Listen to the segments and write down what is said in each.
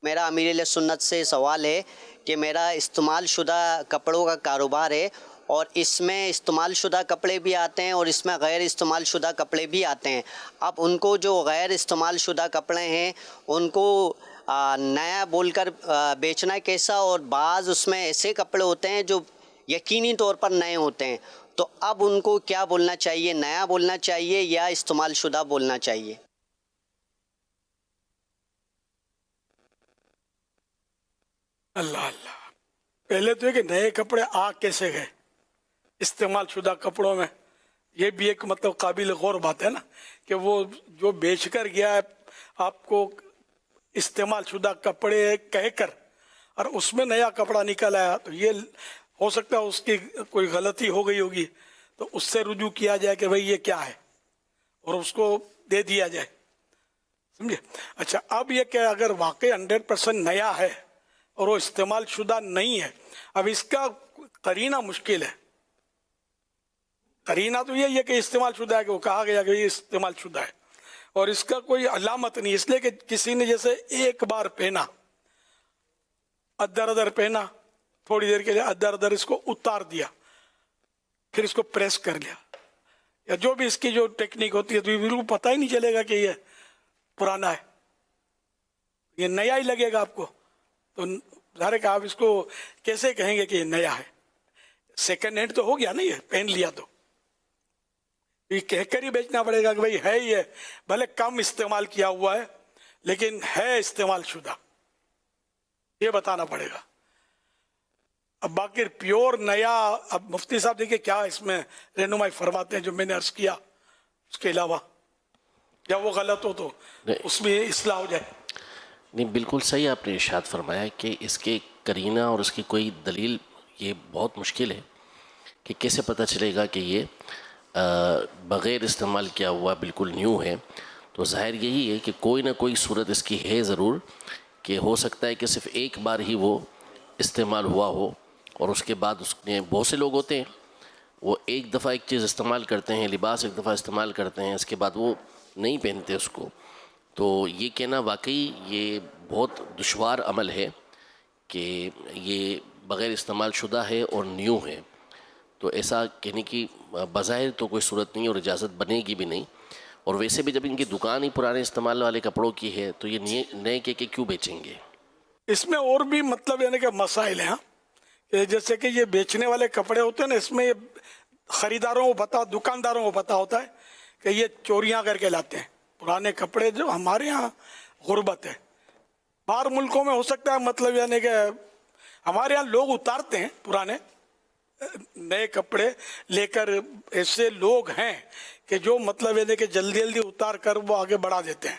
میرا امیر اہل سنت سے سوال ہے کہ میرا استعمال شدہ کپڑوں کا کاروبار ہے، اور اس میں استعمال شدہ کپڑے بھی آتے ہیں اور اس میں غیر استعمال شدہ کپڑے بھی آتے ہیں۔ اب ان کو جو غیر استعمال شدہ کپڑے ہیں ان کو نیا بول کر بیچنا کیسا، اور بعض اس میں ایسے کپڑے ہوتے ہیں جو یقینی طور پر نئے ہوتے ہیں، تو اب ان کو کیا بولنا چاہیے، نیا بولنا چاہیے یا استعمال شدہ بولنا چاہیے؟ اللہ اللہ، پہلے تو یہ کہ نئے کپڑے آ کیسے گئے استعمال شدہ کپڑوں میں، یہ بھی ایک مطلب قابل غور بات ہے نا، کہ وہ جو بیچ کر گیا ہے آپ کو استعمال شدہ کپڑے کہہ کر، اور اس میں نیا کپڑا نکل آیا، تو یہ ہو سکتا ہے اس کی کوئی غلطی ہو گئی ہوگی، تو اس سے رجوع کیا جائے کہ بھئی یہ کیا ہے، اور اس کو دے دیا جائے، سمجھے۔ اچھا، اب یہ کہ اگر واقعی 100% نیا ہے اور وہ استعمال شدہ نہیں ہے، اب اس کا قرینہ مشکل ہے۔ قرینہ تو یہ ہے کہ استعمال شدہ ہے، کہ وہ کہا گیا کہ یہ استعمال شدہ ہے، اور اس کا کوئی علامت نہیں، اس لیے کہ کسی نے جیسے ایک بار پہنا، ادھر ادھر پہنا، تھوڑی دیر کے لیے ادھر ادھر اس کو اتار دیا، پھر اس کو پریس کر لیا، یا جو بھی اس کی جو ٹیکنیک ہوتی ہے، تو یہ بالکل پتہ ہی نہیں چلے گا کہ یہ پرانا ہے، یہ نیا ہی لگے گا آپ کو، تو ظاہر ہے کہ آپ اس کو کیسے کہیں گے کہ یہ نیا ہے؟ سیکنڈ ہینڈ تو ہو گیا نا، یہ پہن لیا تو یہ کہہ کر ہی بیچنا پڑے گا کہ بھئی ہے، یہ بھلے کم استعمال کیا ہوا ہے لیکن ہے استعمال شدہ، یہ بتانا پڑے گا۔ اب باقی پیور نیا، اب مفتی صاحب دیکھیں کیا اس میں رہنمائی فرماتے ہیں جو میں نے عرض کیا، اس کے علاوہ یا وہ غلط ہو تو اس میں اصلاح ہو جائے۔ نہیں، بالکل صحیح آپ نے ارشاد فرمایا کہ اس کے قرینہ اور اس کی کوئی دلیل یہ بہت مشکل ہے کہ کیسے پتہ چلے گا کہ یہ بغیر استعمال کیا ہوا بالکل نیو ہے۔ تو ظاہر یہی ہے کہ کوئی نہ کوئی صورت اس کی ہے ضرور، کہ ہو سکتا ہے کہ صرف ایک بار ہی وہ استعمال ہوا ہو، اور اس کے بعد اس میں بہت سے لوگ ہوتے ہیں وہ ایک دفعہ ایک چیز استعمال کرتے ہیں، لباس ایک دفعہ استعمال کرتے ہیں، اس کے بعد وہ نہیں پہنتے اس کو۔ تو یہ کہنا واقعی یہ بہت دشوار عمل ہے کہ یہ بغیر استعمال شدہ ہے اور نیو ہے، تو ایسا کہنے کی بظاہر تو کوئی صورت نہیں اور اجازت بنے گی بھی نہیں۔ اور ویسے بھی جب ان کی دکان ہی پرانے استعمال والے کپڑوں کی ہے تو یہ نئے کے کیوں بیچیں گے؟ اس میں اور بھی مطلب یعنی کہ مسائل ہیں، کہ جیسے کہ یہ بیچنے والے کپڑے ہوتے ہیں نا، اس میں خریداروں کو دکانداروں کو پتا ہوتا ہے کہ یہ چوریاں کر کے لاتے ہیں پرانے کپڑے، جو ہمارے ہاں غربت ہے، باہر ملکوں میں ہو سکتا ہے مطلب یعنی کہ ہمارے ہاں لوگ اتارتے ہیں پرانے نئے کپڑے لے کر، ایسے لوگ ہیں کہ جو مطلب یعنی کہ جلدی جلدی اتار کر وہ آگے بڑھا دیتے ہیں،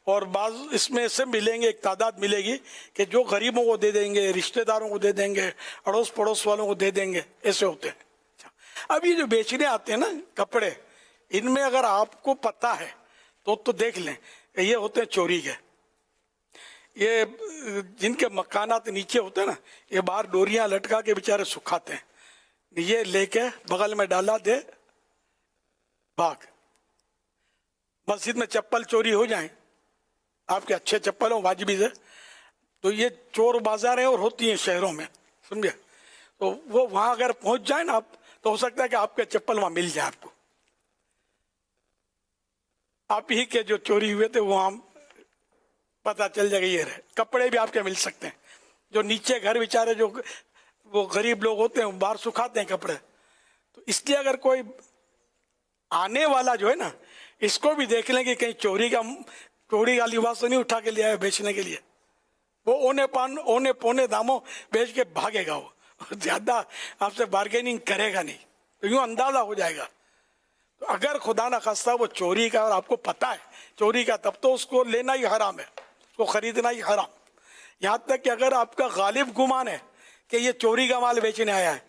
اور بعض اس میں سے ملیں گے، ایک تعداد ملے گی کہ جو غریبوں کو دے دیں گے، رشتہ داروں کو دے دیں گے، اڑوس پڑوس والوں کو دے دیں گے، ایسے ہوتے ہیں۔ اب یہ جو بیچنے آتے ہیں نا کپڑے، ان میں اگر آپ کو پتہ ہے تو دیکھ لیں کہ یہ ہوتے ہیں چوری کے، یہ جن کے مکانات نیچے ہوتے ہیں نا، یہ باہر ڈوریاں لٹکا کے بیچارے سکھاتے ہیں، یہ لے کے بغل میں ڈالا، دے بھاگ۔ مسجد میں چپل چوری ہو جائیں، آپ کے اچھے چپل ہوں واجبی سے، تو یہ چور بازاریں اور ہوتی ہیں شہروں میں، سمجھے، تو وہ وہاں اگر پہنچ جائیں نا آپ، تو ہو سکتا ہے کہ آپ کے چپل وہاں مل جائے، آپ کو آپ ہی کے جو چوری ہوئے تھے وہاں پتہ چل جائے گا، یہ رہے۔ کپڑے بھی آپ کے مل سکتے ہیں، جو نیچے گھر بیچارے جو وہ غریب لوگ ہوتے ہیں باہر سکھاتے ہیں کپڑے، تو اس لیے اگر کوئی آنے والا جو ہے نا، اس کو بھی دیکھ لیں کہ کہیں چوری کا لباس تو نہیں اٹھا کے لیا ہے بیچنے کے لیے، وہ اونے پونے داموں بیچ کے بھاگے گا، وہ زیادہ آپ سے بارگیننگ کرے گا نہیں، تو یوں اندازہ ہو جائے گا۔ تو اگر خدا نخواستہ وہ چوری کا اور آپ کو پتہ ہے چوری کا، تب تو اس کو لینا ہی حرام ہے، اس کو خریدنا ہی حرام۔ یہاں تک کہ اگر آپ کا غالب گمان ہے کہ یہ چوری کا مال بیچنے آیا ہے،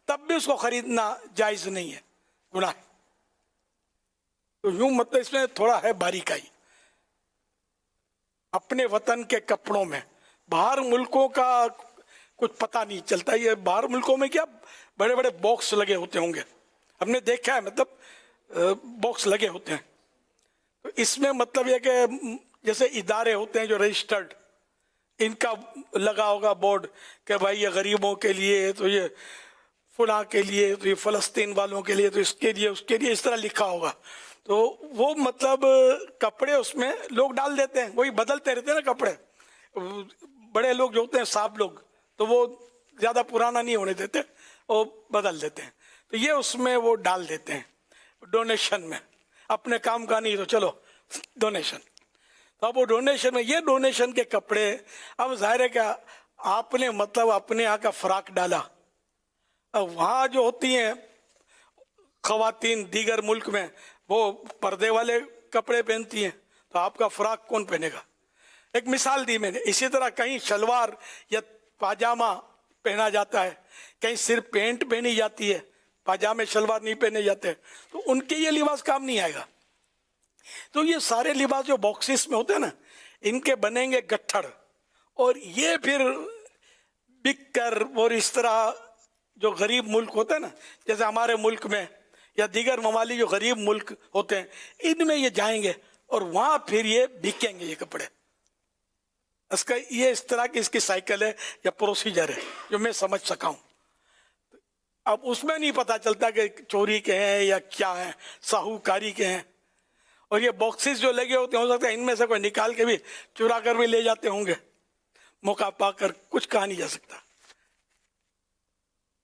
تب بھی اس کو خریدنا جائز نہیں ہے، گناہ ہے۔ تو یوں مطلب اس میں تھوڑا ہے باریکائی۔ اپنے وطن کے کپڑوں میں باہر ملکوں کا کچھ پتہ نہیں چلتا، یہ باہر ملکوں میں کیا بڑے بڑے باکس لگے ہوتے ہوں گے، ہم نے دیکھا ہے، مطلب باکس لگے ہوتے ہیں، تو اس میں مطلب یہ کہ جیسے ادارے ہوتے ہیں جو رجسٹرڈ ان کا لگا ہوگا بورڈ کہ بھائی یہ غریبوں کے لیے، تو یہ فلاں کے لیے، تو یہ فلسطین والوں کے لیے، تو اس کے لیے، اس کے لیے، اس طرح لکھا ہوگا. تو وہ مطلب کپڑے اس میں لوگ ڈال دیتے ہیں، وہی بدلتے رہتے ہیں نا کپڑے. بڑے لوگ جو ہوتے ہیں، صاحب لوگ، تو وہ زیادہ پرانا نہیں ہونے دیتے، وہ بدل دیتے ہیں. تو یہ اس میں وہ ڈال دیتے ہیں ڈونیشن میں. اپنے کام کا نہیں تو چلو ڈونیشن. تو اب وہ ڈونیشن میں، یہ ڈونیشن کے کپڑے، اب ظاہر ہے کہ آپ نے مطلب اپنے یہاں کا فراق ڈالا. اب وہاں جو ہوتی ہیں خواتین دیگر ملک میں، وہ پردے والے کپڑے پہنتی ہیں، تو آپ کا فراق کون پہنے گا؟ ایک مثال دی میں نے. اسی طرح کہیں شلوار یا پاجامہ پہنا جاتا ہے، کہیں صرف پینٹ پہنی جاتی ہے، پاجامے شلوار نہیں پہنے جاتے، تو ان کے یہ لباس کام نہیں آئے گا. تو یہ سارے لباس جو باکسز میں ہوتے ہیں نا، ان کے بنیں گے گٹھڑ، اور یہ پھر بک کر، اور اس طرح جو غریب ملک ہوتے ہیں نا، جیسے ہمارے ملک میں یا دیگر ممالک جو غریب ملک ہوتے ہیں، ان میں یہ جائیں گے اور وہاں پھر یہ بکیں گے یہ کپڑے. اس کا یہ اس طرح کی اس کی سائیکل ہے یا پروسیجر ہے جو میں سمجھ سکا ہوں. اب اس میں نہیں پتا چلتا کہ چوری کے ہیں یا کیا ہیں، ساہوکاری کے ہیں. اور یہ باکسز جو لگے ہوتے ہیں، ہو سکتا ہے ان میں سے کوئی نکال کے بھی چرا کر بھی لے جاتے ہوں گے، موقع پا کر. کچھ کہا نہیں جا سکتا.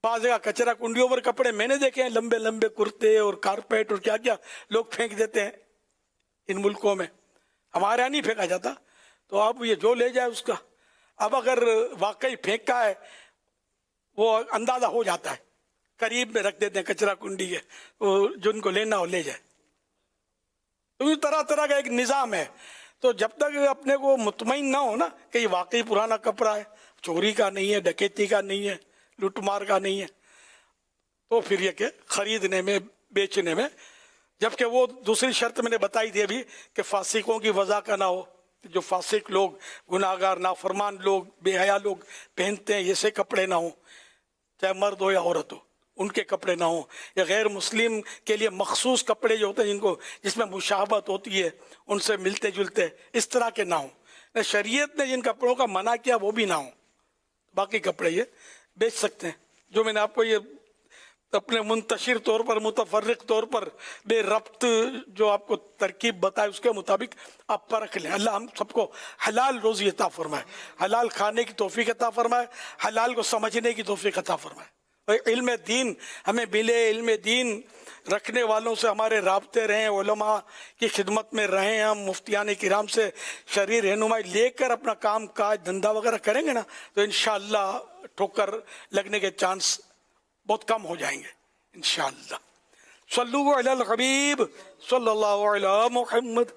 بعض جگہ کچرا کنڈیوں پر کپڑے میں نے دیکھے ہیں، لمبے لمبے کرتے اور کارپیٹ اور کیا کیا لوگ پھینک دیتے ہیں ان ملکوں میں. ہمارے یہاں نہیں پھینکا جاتا. تو اب یہ جو لے جائے اس کا، اب اگر واقعی پھینکا ہے وہ اندازہ ہو جاتا ہے، قریب میں رکھ دیتے ہیں کچرا کنڈی کے، جن کو لینا ہو لے جائے. تو یہ طرح طرح کا ایک نظام ہے. تو جب تک اپنے کو مطمئن نہ ہو نا کہ یہ واقعی پرانا کپڑا ہے، چوری کا نہیں ہے، ڈکیتی کا نہیں ہے، لوٹ مار کا نہیں ہے، تو پھر یہ کہ خریدنے میں، بیچنے میں. جبکہ وہ دوسری شرط میں نے بتائی تھی ابھی کہ فاسقوں کی وضع کا نہ ہو. جو فاسق لوگ، گناہگار، نافرمان لوگ، بے حیا لوگ پہنتے ہیں، ایسے کپڑے نہ ہوں، چاہے مرد ہو یا عورت ہو، ان کے کپڑے نہ ہوں. یا غیر مسلم کے لیے مخصوص کپڑے جو ہوتے ہیں، جس میں مشابہت ہوتی ہے، ان سے ملتے جلتے، اس طرح کے نہ ہوں. شریعت نے جن کپڑوں کا منع کیا وہ بھی نہ ہوں. باقی کپڑے یہ بیچ سکتے ہیں. جو میں نے آپ کو یہ اپنے منتشر طور پر، متفرق طور پر، بے ربط جو آپ کو ترکیب بتائے، اس کے مطابق آپ پرکھ لیں. اللہ ہم سب کو حلال روزی عطا فرمائے، حلال کھانے کی توفیق عطا فرمائے، حلال کو سمجھنے کی توفیق عطا فرمائے. اور علم دین ہمیں ملے، علم دین رکھنے والوں سے ہمارے رابطے رہیں، علماء کی خدمت میں رہیں، ہم مفتیان کرام سے شرعی رہنمائی لے کر اپنا کام کاج دھندا وغیرہ کریں گے نا، تو انشاءاللہ ٹھوکر لگنے کے چانس بہت کم ہو جائیں گے انشاءاللہ. صلو علی الحبیب صلی اللہ علی محمد.